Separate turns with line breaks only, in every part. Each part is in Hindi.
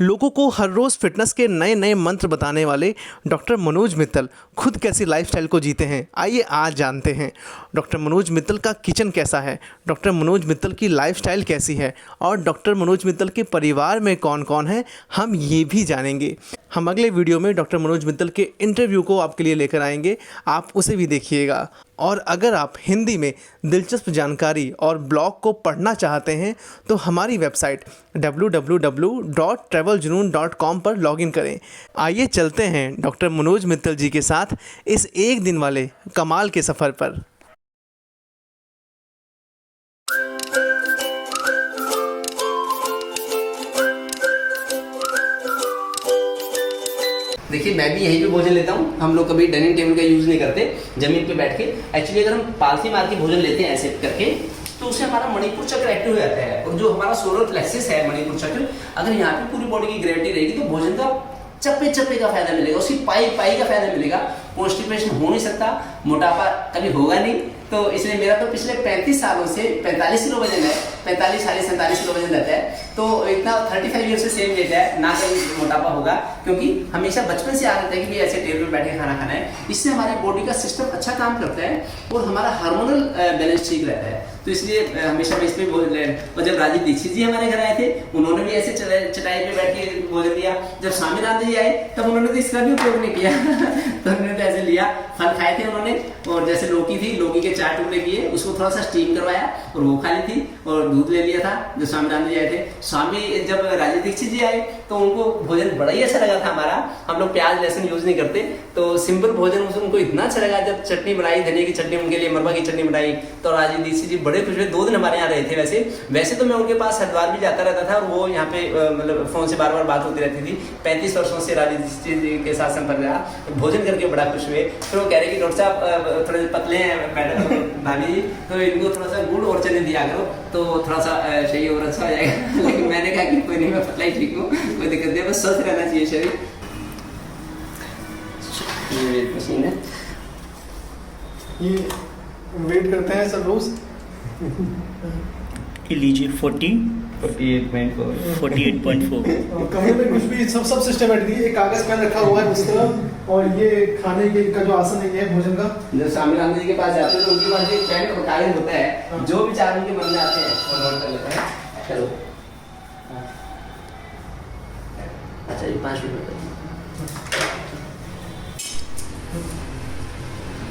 लोगों को हर रोज़ फिटनेस के नए नए मंत्र बताने वाले डॉक्टर मनोज मित्तल खुद कैसी लाइफस्टाइल को जीते हैं, आइए आज जानते हैं डॉक्टर मनोज मित्तल का किचन कैसा है, डॉक्टर मनोज मित्तल की लाइफस्टाइल कैसी है और डॉक्टर मनोज मित्तल के परिवार में कौन कौन है, हम ये भी जानेंगे। हम अगले वीडियो में डॉक्टर मनोज मित्तल के इंटरव्यू को आपके लिए लेकर आएंगे, आप उसे भी देखिएगा। और अगर आप हिंदी में दिलचस्प जानकारी और ब्लॉग को पढ़ना चाहते हैं तो हमारी वेबसाइट www.traveljunoon.com पर लॉगिन करें। आइए चलते हैं डॉक्टर मनोज मित्तल जी के साथ इस एक दिन वाले कमाल के सफ़र पर।
देखिए, मैं भी यहीं पे भोजन लेता हूँ। हम लोग कभी डाइनिंग टेबल का यूज़ नहीं करते, ज़मीन पे बैठ के। एक्चुअली अगर हम पालथी मार के भोजन लेते हैं ऐसे करके, तो उससे हमारा मणिपुर चक्र एक्टिव हो जाता है। और जो हमारा सोलर प्लेक्सस है, मणिपुर चक्र, अगर यहाँ पे पूरी बॉडी की ग्रेविटी रहेगी तो भोजन का चप्पे चप्पे का फायदा मिलेगा, उसकी पाई पाई का फायदा मिलेगा। कॉन्स्टिपेशन हो नहीं सकता, मोटापा कभी होगा नहीं। तो इसलिए मेरा तो पिछले 35 सालों से 45 किलो वजन है, 45 साढ़े 47 किलो वजन रहता है। तो इतना 35 ईयर से सेम वेट है, ना कभी मोटापा होगा, क्योंकि हमेशा बचपन से आदत है कि ऐसे टेबल पर बैठ के खाना खाना है। इससे हमारे बॉडी का सिस्टम अच्छा काम करता है और हमारा हार्मोनल बैलेंस ठीक रहता है। तो इसलिए हमेशा मैं इसमें बोल रहे हैं। और जब राजीव दीक्षित जी हमारे घर आए थे, उन्होंने भी ऐसे चटाई पे बैठ के भोजन दिया। जब स्वामीनाथन जी आए तब उन्होंने तो इसका भी उपयोग नहीं किया तो उन्होंने तो ऐसे लिया, फल खाए थे उन्होंने। और जैसे लौकी थी, लौकी के 4 टुकड़े किए, उसको थोड़ा सा स्टीम करवाया और वो खा ली थी। और दूध ले लिया था जो स्वामीनाथन जी आए थे। जब राजीव दीक्षित जी आए तो उनको भोजन बड़ा ही अच्छा लगा था हमारा। हम लोग प्याज लहसुन यूज नहीं करते, तो सिंपल भोजन उनको इतना अच्छा लगा। जब चटनी बनाई, धनिया की चटनी, उनके लिए मरवा की चटनी बनाई, तो राजीव दीक्षित जी बड़े खुश हुए। 2 दिन हमारे यहाँ रहे थे। वैसे तो मैं उनके पास हरिद्वार भी जाता रहता था और वो यहाँ पे मतलब फोन से बार बार बात होती रहती थी। 35 वर्षों से राजीव दीक्षित जी के साथ संपर्क रहा। भोजन करके बड़ा खुश हुए। फिर वो कह रहे कि डॉक्टर साहब थोड़े पतले हैं मैडम भाभी जी, तो इनको थोड़ा सा गुड़ और चने दिया करो तो थोड़ा सा सही और अच्छा हो जाएगा। लेकिन मैंने कहा कि कोई नहीं, मैं पतला ही ठीक हूँ, कोई दिक्कत नहीं है, बस स्वस्थ रहना चाहिए शरीर। ये वेट मशीन है,
ये वेट करते हैं सब रोज।
लीजिए 48.4
कमरे में कुछ भी सब सिस्टमेटिक है। एक कागज पेन रखा हुआ है उस तरफ, और ये खाने के का जो आसन है ये है भोजन का।
जब स्वामीनाथन जी के पास जाते हैं तो उनके पास एक पेन और कागज होता है, जो विचार उनके मन में आते हैं वो नोट कर लेते हैं। चलो, अच्छा ये 5 मिनट।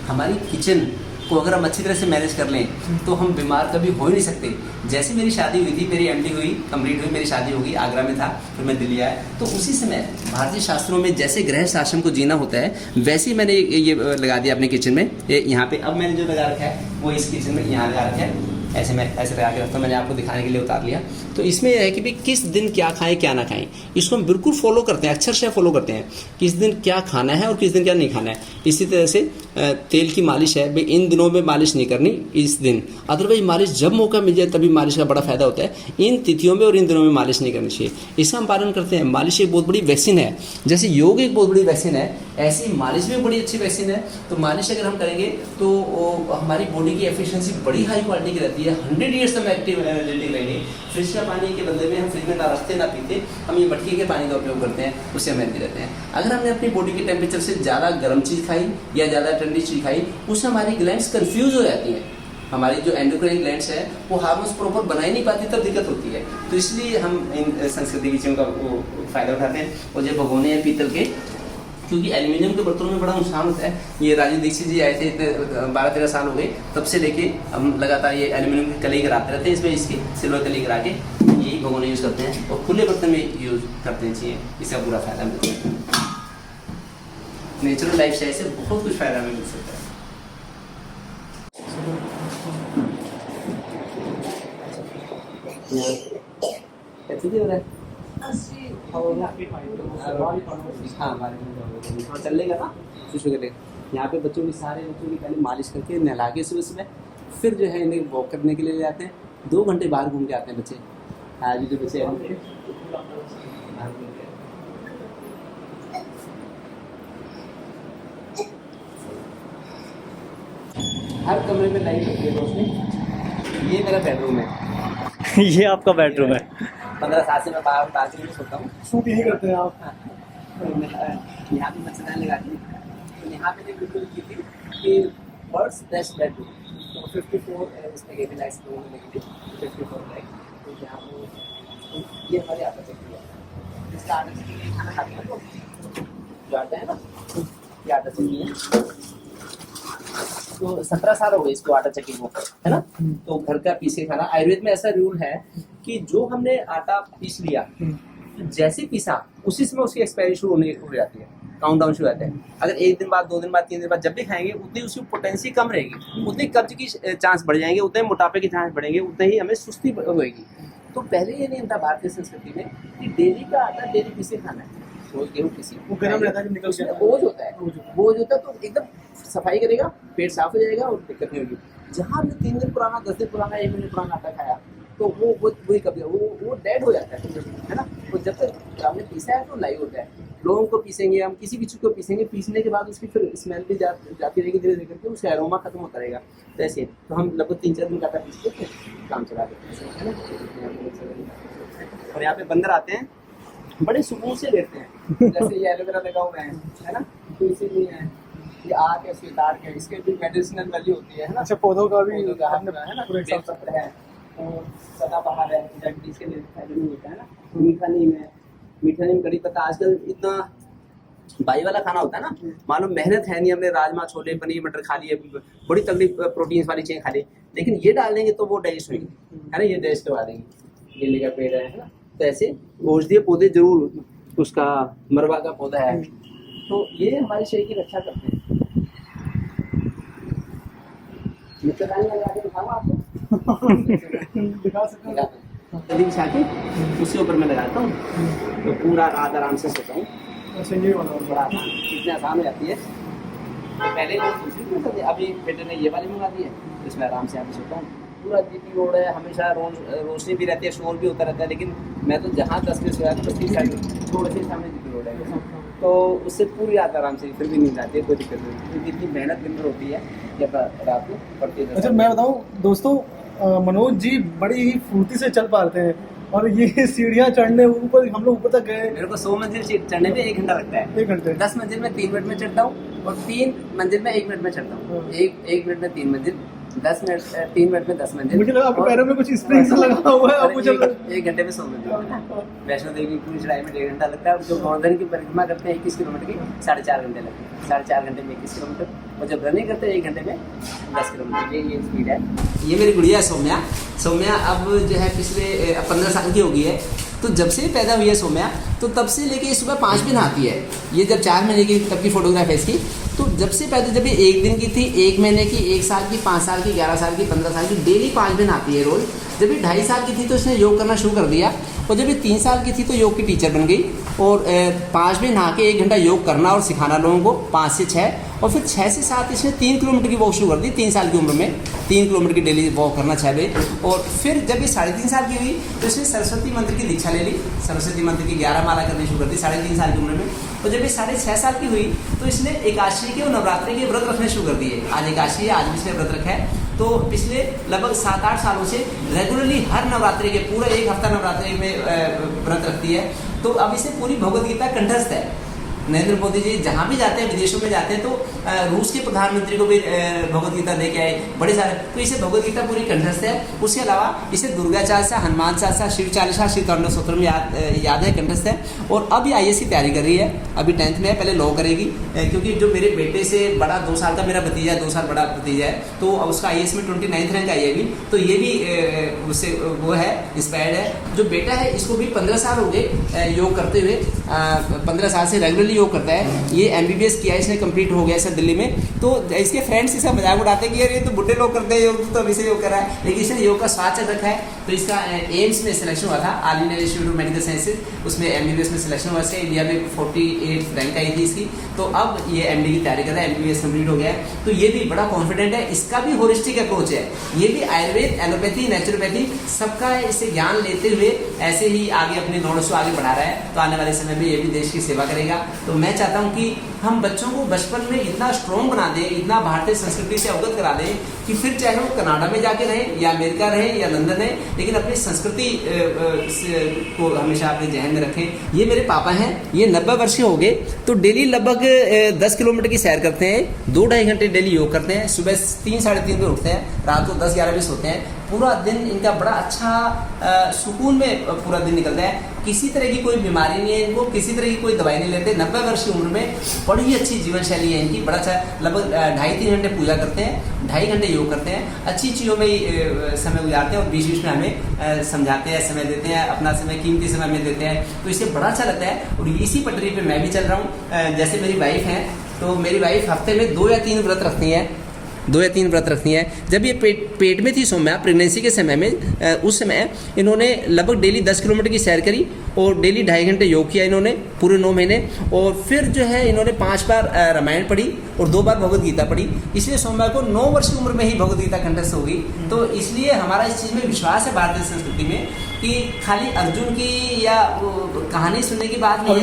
हमारी किचन को अगर हम अच्छी तरह से मैनेज कर लें तो हम बीमार कभी हो ही नहीं सकते। जैसे मेरी शादी हुई थी, मेरी एमडी हुई, कंप्लीट हुई, मेरी शादी होगी, आगरा में था, फिर मैं दिल्ली आया, तो उसी समय भारतीय शास्त्रों में जैसे गृहस्थ आश्रम को जीना होता है, वैसे ही मैंने ये लगा दिया अपने किचन में। यहाँ पे अब मैंने जो लगा रखा है वो इस किचन में यहाँ लगा रखा है। ऐसे मैं ऐसे लगा के रखता हूँ, मैंने आपको दिखाने के लिए उतार लिया। तो इसमें यह है कि भाई किस दिन क्या खाएं क्या ना खाएं, इसको हम बिल्कुल फॉलो करते हैं, अक्षरशः फॉलो करते हैं, किस दिन क्या खाना है और किस दिन क्या नहीं खाना है। इसी तरह से तेल की मालिश है, भाई इन दिनों में मालिश नहीं करनी, इस दिन, अदरवाइज मालिश जब मौका मिल जाए तभी मालिश का बड़ा फायदा होता है। इन तिथियों में और इन दिनों में मालिश नहीं करनी चाहिए, इसका हम पालन करते हैं। मालिश एक बहुत बड़ी वैक्सीन है, जैसे योग एक बहुत बड़ी वैक्सीन है, ऐसी मालिश भी बड़ी अच्छी वैक्सीन है। तो मालिश अगर हम करेंगे तो हमारी बॉडी की एफिशिएंसी बड़ी हाई क्वालिटी की रहती है। 100 ईयर्स तक एक्टिव एनर्जेटिक रहेंगे। फ्रिज का पानी के बदले में हम फ्रिज में ना रखते ना पीते, हम ये मटकी के पानी का उपयोग करते हैं, उससे हम हेल्दी रहते हैं। अगर हमने अपनी बॉडी के टेम्परेचर से ज़्यादा गर्म चीज़ खाई या ज़्यादा ठंडी चीज़ खाई, उससे हमारी ग्लैंड्स कंफ्यूज हो जाती हैं। हमारी जो एंडोक्राइन ग्लैंड्स है वो हार्मोन्स प्रॉपर बना ही नहीं पाती, तब दिक्कत होती है। तो इसलिए हम इन संस्कृति की चीज़ों का वो फ़ायदा उठाते हैं। और जो भगोने हैं पीतल के, क्योंकि एल्यूमिनियम के बर्तनों में बड़ा नुकसान होता है। ये राजीव दीक्षित जी आए थे, 12-13 साल हो गए, तब से लेके हम लगातार ये एल्यूमिनियम की कलई कराते रहते हैं। इसमें इसकी सिल्वर कलई करा के यही भगोने यूज़ करते हैं और खुले बर्तन में यूज़ करते हैं। चाहिए इसका पूरा फायदा मिलता है। नेचुरल लाइफ स्टाइल से बहुत कुछ फायदा मिल सकता है। हाँ, चल लेगा ना, कुछ करेगा। यहाँ पे सारे बच्चों की पहले मालिश करके नहला के सुबह फिर जो है इन्हें वॉक करने के लिए ले जाते हैं। 2 घंटे बाहर घूम के आते हैं बच्चे। आज जो बच्चे हर कमरे में लाइट होती है रोशनी। ये मेरा बेडरूम है।
ये आपका बेडरूम है।
15 साल से मैं बालकनी में सोता हूँ।
शूट यही करते हैं आप?
यहाँ पे मच्छरदानी लगा दी, तो यहाँ पे बिल्कुल की थी कि बर्ड्स नेस्ट बेड, तो 54 इसमें गेबी लाइट्स लोगों ने लगी थी, 54 लाइट। तो यहाँ वो ये हमारे आटा चक्की है, इसका आटा चक्की में खाना खाते हैं तो जो आटा है ना, ये आटा चक्की है। तो 17 साल हो गए इसको आटा चक्की को, है ना। तो घर का पीसे खाना, आयुर्वेद में ऐसा रूल है कि जो हमने आटा पीस लिया, तो जैसे पीसा उसी समय उसकी एक्सपायरी शुरू होने हो जाती है, काउंटडाउन शुरू हो जाता है। अगर 1 दिन बाद, 2 दिन बाद, 3 दिन बाद जब भी खाएंगे उतनी उसकी पोटेंसी कम रहेगी, उतनी कब्ज की चांस बढ़ जाएंगे, उतने मोटापे के चांस बढ़ेंगे, उतने ही हमें सुस्ती होएगी। तो पहले ये नियम था भारतीय संस्कृति में कि डेली का आटा डेली पीसे खाना है, रोज गेहूँ किसी
वो गर्म रहता है कि निकल जाता है?
बोझ होता है, बोझ होता है, तो एकदम सफाई करेगा, पेट साफ हो जाएगा और दिक्कत नहीं होगी। जहाँ हमने 3 दिन पुराना, 10 दिन पुराना, 1 महीने पुराना आटा खाया तो वो वही कभी वो डेड हो जाता है ना। तो जब तक हमने पीसा है तो लाइव होता है। लोगों को पीसेंगे हम, किसी भी चीज़ को पीसेंगे, पीसने के बाद उसकी फिर स्मेल भी जाती रहेगी धीरे धीरे करके, उसका एरोमा खत्म होता रहेगा। तो ऐसे तो हम लगभग 3-4 दिन का आटा पीसते थे, काम चला देते हैं, है ना। और यहाँ पे बंदर आते हैं, बड़े सुकून से रहते हैं, जैसे ये एलोवेरा लगा हुआ है ना, तो इसीलिए है ये आग है, स्वीतार के, इसके भी मेडिसिनल वैल्यू होती है ना।
अच्छा, पौधों का भी
है ना,
पूरे हिसाब से
बेलपत्र है, और सदाबहार है, डायबिटीज के लिए फायदा नहीं होता है ना। मीठा नीम है, मीठा नीम, कड़ी पत्ता। आजकल इतना बाई वाला खाना होता है ना, मालूम मेहनत है नहीं, हमने राजमा, छोले, पनीर, मटर खा लिए, बड़ी तगड़ी प्रोटीन वाली चीज़ें खा ली, लेकिन ये डाल देंगे तो वो डाइजेस्ट होगी, है ना, ये डाइजेस्ट करवा देंगी। केले का पेड़ है ना, तो ऐसे औषधीय पौधे जरूर, उसका मरवा का पौधा है, तो ये हमारे शरीर की रक्षा करते हैं। मच्छरदानी लगा के दिखाऊंगा आपको,
दिखा सकते हैं?
जल्दी बिछा के उसके ऊपर मैं लगाता हूँ, तो पूरा रात आराम से सोता हूँ।
अच्छा, ये वाला
बड़ा आसान, इतनी आसान हो जाती है। पहले वो दूसरी में करते, अभी बेटे ने ये वाली मंगा दी है, इसमें आराम से आके सोता हूँ। पूरा जीपी रोड है, हमेशा रोशनी भी रहती है, शोर भी होता रहता है, लेकिन मैं तो जहाँ 10 बजे सोया तो 30 साइड थोड़े से सामने जीपी रोड है, तो उससे पूरी रात आराम से, फिर भी नींद आती है, कोई दिक्कत नहीं। क्योंकि इतनी मेहनत दिन भर होती है जब रात को पड़ती है।
अच्छा, मैं बताऊँ दोस्तों, मनोज जी बड़ी ही फुर्ती से चल पाते हैं, और ये सीढ़ियाँ चढ़ने ऊपर, हम लोग ऊपर तक गए।
मेरे को 100 मंजिल चढ़ने में 1 घंटा लगता है।
1 घंटे?
10 मंजिल में 3 मिनट में चढ़ता हूँ, और 3 मंजिल में 1 मिनट में चढ़ता हूँ। एक मिनट में 3 मंजिल, 3 मिनट में 10 मंजिल।
मुझे लगा आपके पैरों में कुछ स्प्रिंग्स लगा हुआ है, अब मुझे
1 घंटे में 100 मंजिल। वैष्णो देवी की पूरी चढ़ाई में 1.5 घंटा लगता है, और जो गोवर्धन की परिक्रमा करते हैं 21 किलोमीटर की, 4.5 घंटे लगते हैं। 4.5 घंटे में 21 किलोमीटर, और जब रनिंग करते हैं 1 घंटे में 10 किलोमीटर। ये स्पीड है। ये मेरी गुड़िया है सौम्या। सौम्या अब जो है पिछले 15 साल की हो गई है। तो जब से पैदा हुई है सौम्या, तो तब से लेके सुबह 5 दिन नहाती है। ये जब 4 महीने की तब की फोटोग्राफ है इसकी। तो जब से पैदा, जब ये 1 दिन की थी, 1 महीने की, 1 साल की, 5 साल की, 11 साल की, 15 साल की, डेली 5 दिन आती है रोज। जब ये 2.5 साल की थी तो इसने योग करना शुरू कर दिया, और जब ये 3 साल की थी तो योग की टीचर बन गई, और 5 बजे नहा के 1 घंटा योग करना और सिखाना लोगों को, 5 से 6, और फिर 6 से 7 इसने 3 किलोमीटर की वॉक शुरू कर दी। 3 साल की उम्र में 3 किलोमीटर की डेली वॉक करना 6 बजे। और फिर जब ये 3.5 साल की हुई तो इसने सरस्वती मंत्र की दीक्षा ले ली, सरस्वती मंत्र की 11 माला करनी शुरू कर दी 3.5 साल की उम्र में। और जब ये 6.5 साल की हुई तो इसने एकादशी के और नवरात्रि के व्रत रखने शुरू कर दिए। आज एकादशी है, आज भी इसने व्रत रखा है। तो पिछले लगभग 7-8 सालों से रेगुलरली हर नवरात्रि के पूरा 1 हफ्ता नवरात्रि में व्रत रखती है। तो अब इसे पूरी भगवद गीता कंठस्थ है। नरेंद्र मोदी जी जहाँ भी जाते हैं, विदेशों में जाते हैं, तो रूस के प्रधानमंत्री को भी भगवद गीता लेके आए, बड़े सारे। तो इसे भगवद गीता पूरी कंठस्थ है। उसके अलावा इसे दुर्गा चालीसा, हनुमान चालीसा, शिव चालीसा, श्री तांडव स्तोत्र में याद है, कंठस्थ है। और अब ये IAS की तैयारी कर रही है, अभी 10th में है, पहले लॉ करेगी। क्योंकि जो मेरे बेटे से बड़ा 2 साल का मेरा भतीजा है, 2 साल बड़ा भतीजा है, तो उसका IAS में 29th रैंक आई है अभी। तो ये भी उससे वो है, इंस्पायर्ड है। जो बेटा है इसको भी 15 साल हो गए योग करते हुए, 15 साल से रेगुलरली योग करता है। ये MBBS किया, इसने कंप्लीट हो गया इसे दिल्ली में। तो इसके फ्रेंड्स इसे मजाक उड़ाते हैं कि यार ये तो बुढ़े लोग करते हैं योग, तो अभी से योग कर रहा है। लेकिन इसने योग का स्वाद चल रखा है। तो इसका एम्स में सिलेक्शन हुआ था, all India institute of medical sciences, उसमें MBBS में सिलेक्शन हुआ से इंडिया में 48 रैंक आई थी इसकी। तो अब ये MD की तैयारी कर रहा है, MBBS कंप्लीट हो गया है। तो ये भी बड़ा कॉन्फिडेंट है। इसका भी होलिस्टिक अप्रोच है, ये भी आयुर्वेद, एलोपैथी, नेचुरोपैथी सबका इसे ज्ञान लेते हुए ऐसे ही आगे अपने नॉलेज को आगे बढ़ा रहा है। तो आने वाले समय में ये भी देश की सेवा करेगा। तो मैं चाहता हूँ कि हम बच्चों को बचपन में इतना स्ट्रॉन्ग बना दें, इतना भारतीय संस्कृति से अवगत करा दें कि फिर चाहे वो कनाडा में जाके रहें या अमेरिका रहें या लंदन रहें, लेकिन अपनी संस्कृति को हमेशा अपने जहन में रखें। ये मेरे पापा हैं, ये 90 वर्ष के हो गए, तो डेली लगभग 10 किलोमीटर की सैर करते हैं, 2-2.5 घंटे डेली योग करते हैं, सुबह 3-3:30 बजे उठते हैं, रात को 10-11 बजे सोते हैं। पूरा दिन इनका बड़ा अच्छा सुकून में पूरा दिन निकलता है। किसी तरह की कोई बीमारी नहीं है इनको, किसी तरह की कोई दवाई नहीं लेते। 90 वर्ष की उम्र में बड़ी अच्छी जीवन शैली है इनकी, बड़ा अच्छा। लगभग 2.5-3 घंटे पूजा करते हैं, 2.5 घंटे योग करते हैं, अच्छी चीज़ों में ही समय गुजारते हैं और बीच बीच में हमें समझाते हैं, समय देते हैं, अपना समय कीमती समय में देते हैं, तो इससे बड़ा अच्छा लगता है। और इसी पटरी पर मैं भी चल रहा हूँ। जैसे मेरी वाइफ है, तो मेरी वाइफ हफ्ते में 2 या 3 व्रत रखती हैं, 2 या 3 व्रत रखती हैं। जब ये पेट में थी सौम्या, प्रेगनेंसी के समय में, उस समय इन्होंने लगभग डेली 10 किलोमीटर की सैर करी और डेली 2.5 घंटे योग किया इन्होंने पूरे 9 महीने। और फिर जो है इन्होंने 5 बार रामायण पढ़ी और 2 बार भगवद गीता पढ़ी। इसलिए सौम्या को 9 वर्ष की उम्र में ही भगवद गीता कंठस्थ हो गई। तो इसलिए हमारा इस चीज़ में विश्वास है भारतीय संस्कृति में कि खाली अर्जुन की या कहानी सुनने की बात नहीं है,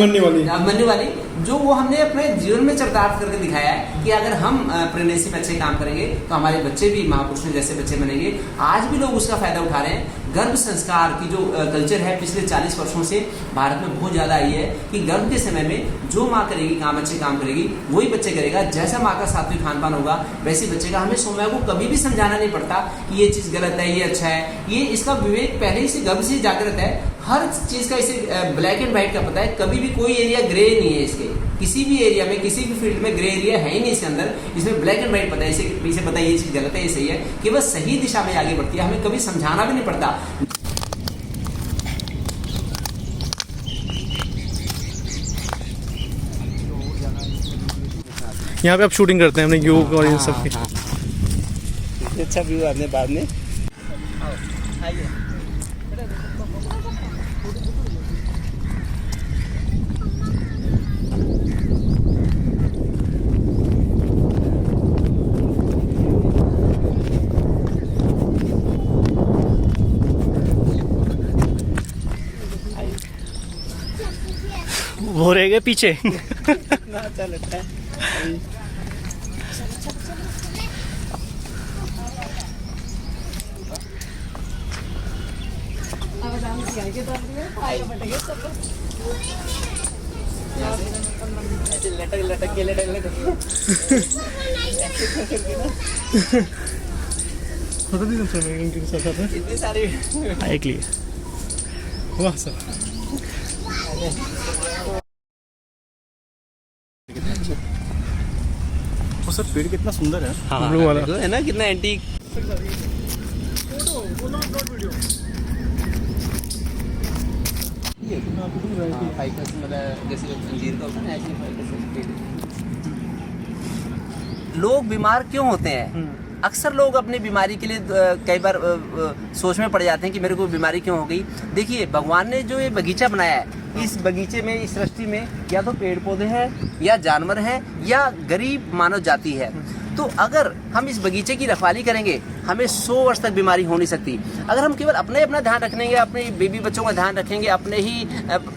अभिमन्यु वाली, जो वो हमने अपने जीवन में चरितार्थ करके दिखाया है कि अगर हम प्रेगनेंसी में अच्छे काम करेंगे तो हमारे बच्चे भी महापुरुषों जैसे बच्चे बनेंगे। आज भी लोग उसका फायदा उठा रहे हैं। गर्भ संस्कार की जो कल्चर है पिछले 40 वर्षों से भारत में बहुत ज़्यादा आई है कि गर्भ के समय में जो माँ करेगी काम, अच्छे काम करेगी, वही बच्चे करेगा। जैसा माँ का सात्विक खान पान होगा वैसे बच्चे का। हमें सौम्या को कभी भी समझाना नहीं पड़ता कि ये चीज़ गलत है, ये अच्छा है। ये इसका विवेक पहले ही से गर्भ से जागृत है। हर चीज़ का इसे ब्लैक एंड व्हाइट का पता है। कभी भी कोई एरिया ग्रे नहीं है इसके, किसी भी एरिया में, किसी भी फील्ड में ग्रे एरिया है ही नहीं इसके अंदर। इसमें ब्लैक एंड व्हाइट पता है, इसे पता है ये चीज़ गलत है, ये सही है, कि वह सही दिशा में आगे बढ़ती है। हमें कभी समझाना भी नहीं पड़ता।
यहाँ पे आप शूटिंग करते हैं अपने योग और इन सब की।
अच्छा व्यू आपने बाद में
वो रह गए पीछे।
अच्छा लगता है। लटक के इतनी सारी
एक लिए वाह सर। वो सर पेड़ कितना सुंदर है।
हाँ,
ब्लू वाला
है ना, कितना एंटीक। लोग बीमार क्यों होते हैं? अक्सर लोग अपनी बीमारी के लिए कई बार सोच में पड़ जाते हैं कि मेरे को बीमारी क्यों हो गई। देखिए, भगवान ने जो ये बगीचा बनाया है, इस बगीचे में, इस सृष्टि में या तो पेड़ पौधे हैं या जानवर हैं या गरीब मानव जाति है। तो अगर हम इस बगीचे की रखवाली करेंगे, हमें 100 वर्ष तक बीमारी हो नहीं सकती। अगर हम केवल अपना ध्यान रखेंगे, अपने बेबी बच्चों का ध्यान रखेंगे, अपने ही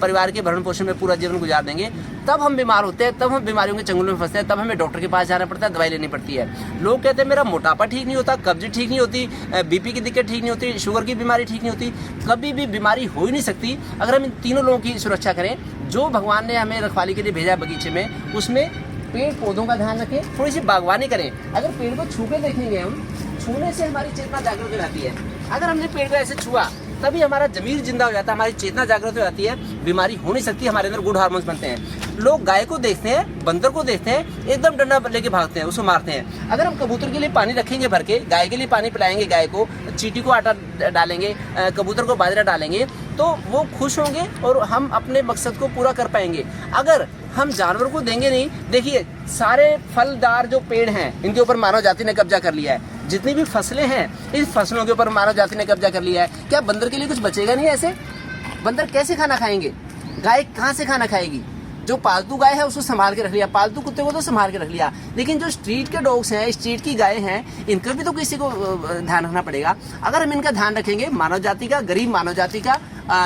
परिवार के भरण पोषण में पूरा जीवन गुजार देंगे, तब हम बीमार होते हैं, तब हम बीमारियों के चंगुल में फंसते हैं, तब हमें डॉक्टर के पास जाना पड़ता है, दवाई लेनी पड़ती है। लोग कहते हैं मेरा मोटापा ठीक नहीं होता, कब्ज ठीक नहीं होती, बीपी की दिक्कत ठीक नहीं होती, शुगर की बीमारी ठीक नहीं होती। कभी भी बीमारी हो ही नहीं सकती अगर हम इन तीनों लोगों की सुरक्षा करें। जो भगवान ने हमें रखवाली के लिए भेजा बगीचे में, उसमें पेड़ पौधों का ध्यान रखें, थोड़ी सी बागवानी करें। अगर पेड़ को छू के देखेंगे हम, छूने से हमारी चेतना जागृत हो जाती है। अगर हमने पेड़ को ऐसे छुआ तभी हमारा जमीर जिंदा हो जाता है, हमारी चेतना जागृत हो जाती है, बीमारी हो नहीं सकती, हमारे अंदर गुड हार्मोन्स बनते हैं। लोग गाय को देखते हैं, बंदर को देखते हैं, एकदम डंडा लेके भागते हैं, उसको मारते हैं। अगर हम कबूतर के लिए पानी रखेंगे भर के, गाय के लिए पानी पिलाएंगे, गाय को, चींटी को आटा डालेंगे, कबूतर को बाजरा डालेंगे, तो वो खुश होंगे और हम अपने मकसद को पूरा कर पाएंगे। अगर हम जानवर को देंगे नहीं, देखिए सारे फलदार जो पेड़ हैं इनके ऊपर मानव जाति ने कब्जा कर लिया है। जितनी भी फसलें हैं इस फसलों के ऊपर मानव जाति ने कब्जा कर लिया है। क्या बंदर के लिए कुछ बचेगा नहीं? ऐसे बंदर कैसे खाना खाएंगे? गाय कहाँ से खाना खाएगी? जो पालतू गाय है उसको संभाल के रख लिया, पालतू कुत्ते को तो संभाल के रख लिया, लेकिन जो स्ट्रीट के डॉग्स हैं, स्ट्रीट की गाय हैं, इनका भी तो किसी को ध्यान रखना पड़ेगा। अगर हम इनका ध्यान रखेंगे, मानव जाति का, गरीब मानव जाति का,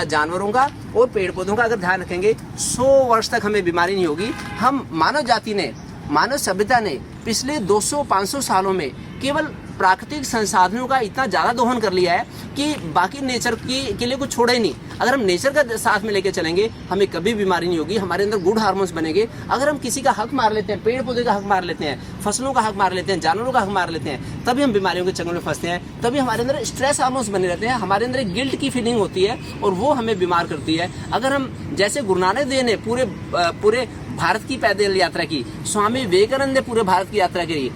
जानवरों का और पेड़ पौधों का अगर ध्यान रखेंगे, 100 वर्ष तक हमें बीमारी नहीं होगी। हम मानव जाति ने, मानव सभ्यता ने पिछले 200-500 सालों में केवल प्राकृतिक संसाधनों का इतना ज़्यादा दोहन कर लिया है कि बाकी नेचर के लिए कुछ छोड़ा ही नहीं। अगर हम नेचर का साथ में लेके चलेंगे, हमें कभी बीमारी नहीं होगी, हमारे अंदर गुड हार्मोन्स बनेंगे। अगर हम किसी का हक मार लेते हैं, पेड़ पौधे का हक मार लेते हैं, फसलों का हक मार लेते हैं, जानवरों का हक मार लेते हैं, तभी हम बीमारियों के चंगुल में फंसते हैं, तभी हमारे अंदर स्ट्रेस हार्मोन्स बने रहते हैं, हमारे अंदर एक गिल्ट की फीलिंग होती है और वो हमें बीमार करती है। अगर हम जैसे गुरु नानक देव ने पूरे भारत की पैदल यात्रा की, स्वामी विवेकानंद ने पूरे भारत की यात्रा करी,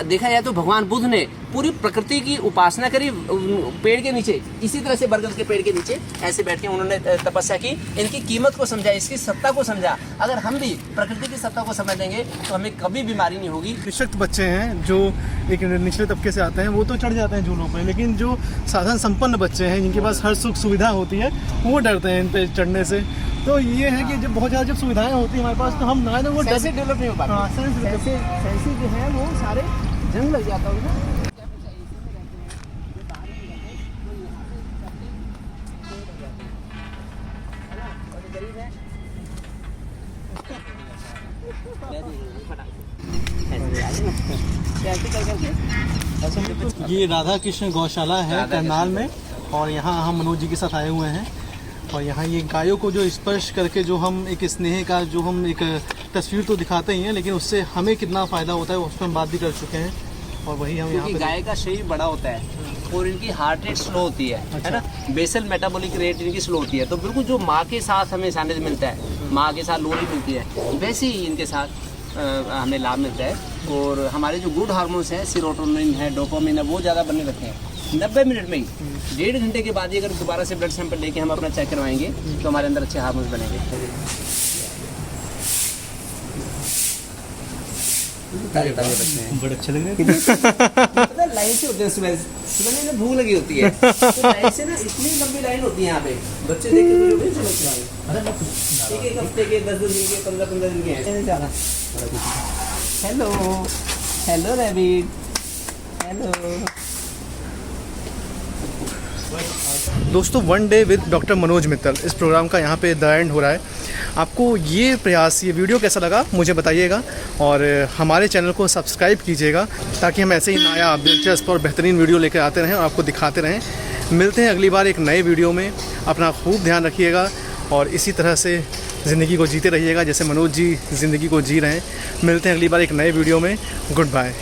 देखा जाए तो भगवान बुद्ध ने पूरी प्रकृति की उपासना करी पेड़ के नीचे, इसी तरह से बरगद के पेड़ के नीचे ऐसे बैठ के उन्होंने तपस्या की, इनकी कीमत को समझा, इसकी सत्ता को समझा। अगर हम भी प्रकृति की सत्ता को समझ लेंगे तो हमें कभी बीमारी नहीं होगी।
निशक्त बच्चे हैं जो एक निचले तबके से आते हैं, वो तो चढ़ जाते हैं झूलों पर, लेकिन जो साधन संपन्न बच्चे हैं, जिनके पास हर सुख सुविधा होती है, वो डरते हैं इन पे चढ़ने से। तो ये है कि जब बहुत ज़्यादा जब सुविधाएं होती हैं हमारे पास, तो हम ना वो
सेंस डेवलप नहीं हो पाता।
हाँ,
सेंस जो है वो सारे जंग लग जाता होगा।
ये राधा कृष्ण गौशाला है करनाल में, और यहाँ हम मनोज जी के साथ आए हुए हैं। और यहाँ ये गायों को जो स्पर्श करके जो हम एक स्नेह का जो हम एक तस्वीर तो दिखाते ही हैं, लेकिन उससे हमें कितना फ़ायदा होता है उस पर हम बात भी कर चुके हैं। और वही हम यहाँ पे
गाय का शरीर बड़ा होता है और इनकी हार्ट रेट स्लो होती है ना, बेसल मेटाबॉलिक रेट इनकी स्लो होती है। तो बिल्कुल जो माँ के साथ हमें सानिध्य मिलता है, माँ के साथ लोरी मिलती है, वैसे ही इनके साथ हमें लाभ मिलता है। और हमारे जो गुड हार्मोन्स हैं, सीरोटोनिन है, डोपामिन है, वो ज़्यादा बनने लगते हैं 90 मिनट में ही। 1.5 घंटे के बाद ही अगर दोबारा से ब्लड सैंपल लेके हम अपना चेक करवाएंगे तो हमारे अंदर अच्छे हार्मोन्स बनेंगे।
बड़े अच्छे लग रहे हैं।
पता है लाइन से होते हैं, सुबह में भूख लगी होती है तो लाइन से ना इतनी लंबी लाइन होती है यहाँ पे, बच्चे देख के तो नहीं चलते, एक हफ्ते के, 10 दिन के, 15 दिन के हैं। Hello hello rabbit, hello.
दोस्तों, one day with doctor Manoj Mittal, इस प्रोग्राम का यहाँ पे द एंड हो रहा है। आपको ये प्रयास, ये वीडियो कैसा लगा मुझे बताइएगा, और हमारे चैनल को सब्सक्राइब कीजिएगा ताकि हम ऐसे ही नया दिलचस्प और बेहतरीन वीडियो लेकर आते रहें और आपको दिखाते रहें। मिलते हैं अगली बार एक नए वीडियो में। अपना खूब ध्यान रखिएगा और इसी तरह से ज़िंदगी को जीते रहिएगा जैसे मनोज जी ज़िंदगी को जी रहे हैं। मिलते हैं अगली बार एक नए वीडियो में। Good bye.